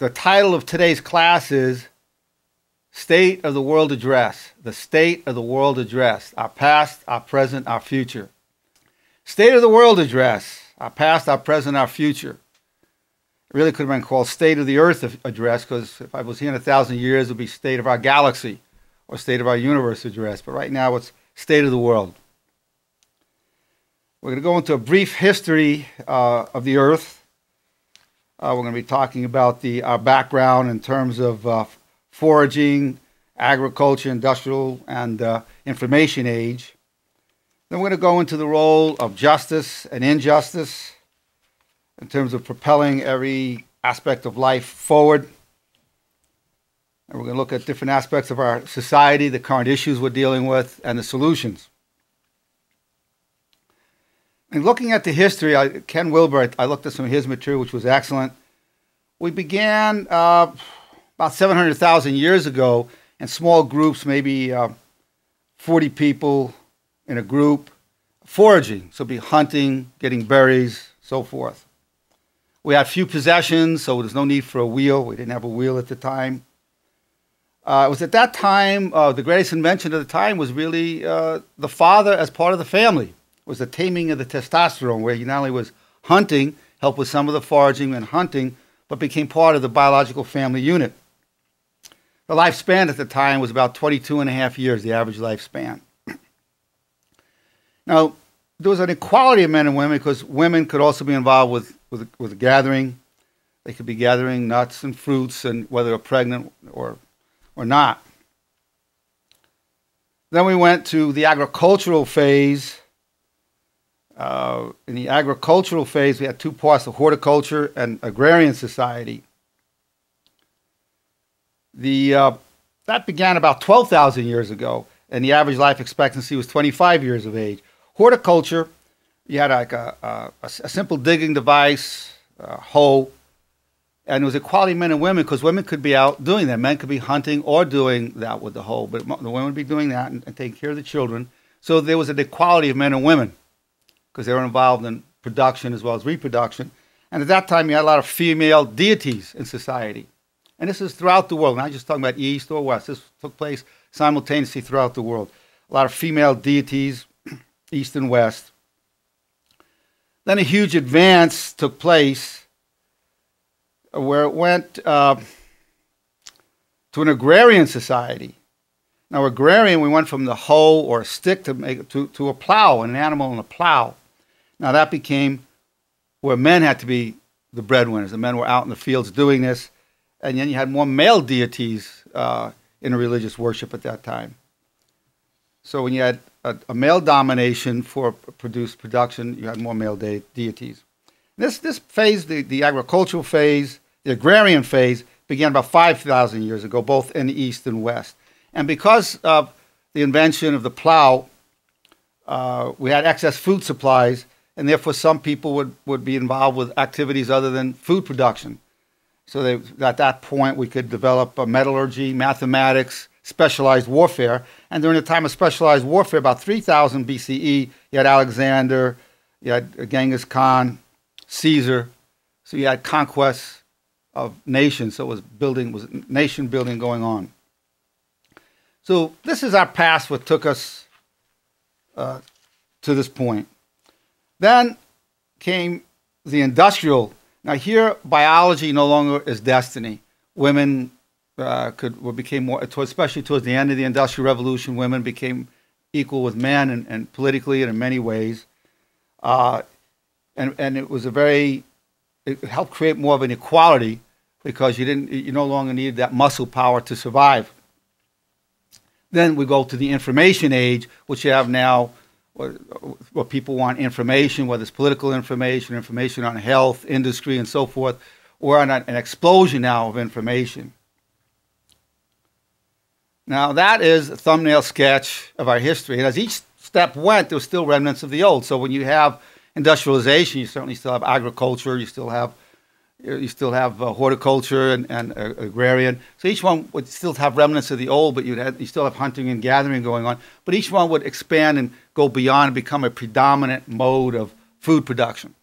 The title of today's class is State of the World Address. The State of the World Address. Our past, our present, our future. State of the World Address. Our past, our present, our future. It really could have been called State of the Earth Address, because if I was here in 1,000 years, it would be State of our Galaxy or State of our Universe Address. But right now, it's State of the World. We're going to go into a brief history of the Earth. We're going to be talking about our background in terms of foraging, agriculture, industrial, and information age. Then we're going to go into the role of justice and injustice in terms of propelling every aspect of life forward. And we're going to look at different aspects of our society, the current issues we're dealing with, and the solutions. And looking at the history, Ken Wilber, I looked at some of his material, which was excellent. We began about 700,000 years ago in small groups, maybe 40 people in a group, foraging. So it'd be hunting, getting berries, so forth. We had few possessions, so there's no need for a wheel. We didn't have a wheel at the time. It was at that time, the greatest invention of the time was really the father as part of the family. Was the taming of the testosterone, where he not only was hunting, helped with some of the foraging and hunting, but became part of the biological family unit. The lifespan at the time was about 22.5 years, the average lifespan. Now, there was an equality of men and women because women could also be involved with the gathering. They could be gathering nuts and fruits, and whether they're pregnant or not. Then we went to the agricultural phase. In the agricultural phase, we had two parts, the horticulture and agrarian society. That began about 12,000 years ago, and the average life expectancy was 25 years of age. Horticulture, you had like a simple digging device, a hoe, and it was equality of men and women because women could be out doing that. Men could be hunting or doing that with the hoe, but the women would be doing that and taking care of the children. So there was an equality of men and women, because they were involved in production as well as reproduction. And at that time, you had a lot of female deities in society. And this is throughout the world, not just talking about East or West. This took place simultaneously throughout the world. A lot of female deities, East and West. Then a huge advance took place where it went to an agrarian society. Now, agrarian, we went from the hoe or a stick to a plow, an animal and a plow. Now, that became where men had to be the breadwinners. The men were out in the fields doing this. And then you had more male deities in a religious worship at that time. So when you had a male domination for production, you had more male deities. This phase, the agricultural phase, the agrarian phase, began about 5,000 years ago, both in the East and West. And because of the invention of the plow, we had excess food supplies, and therefore some people would be involved with activities other than food production. So at that point, we could develop metallurgy, mathematics, specialized warfare. And during the time of specialized warfare, about 3000 BCE, you had Alexander, you had Genghis Khan, Caesar. So you had conquests of nations. So it was nation building going on. So this is our past, what took us to this point. Then came the industrial. Now here, biology no longer is destiny. Women became more, especially towards the end of the Industrial Revolution, women became equal with men and politically and in many ways. And it was it helped create more of an equality because you no longer needed that muscle power to survive. Then we go to the information age, which you have now, where people want information, whether it's political information, information on health, industry, and so forth, or on an explosion now of information. Now that is a thumbnail sketch of our history. And as each step went, there were still remnants of the old. So when you have industrialization, you certainly still have agriculture, you still have horticulture and agrarian. So each one would still have remnants of the old, but you still have hunting and gathering going on. But each one would expand and go beyond and become a predominant mode of food production.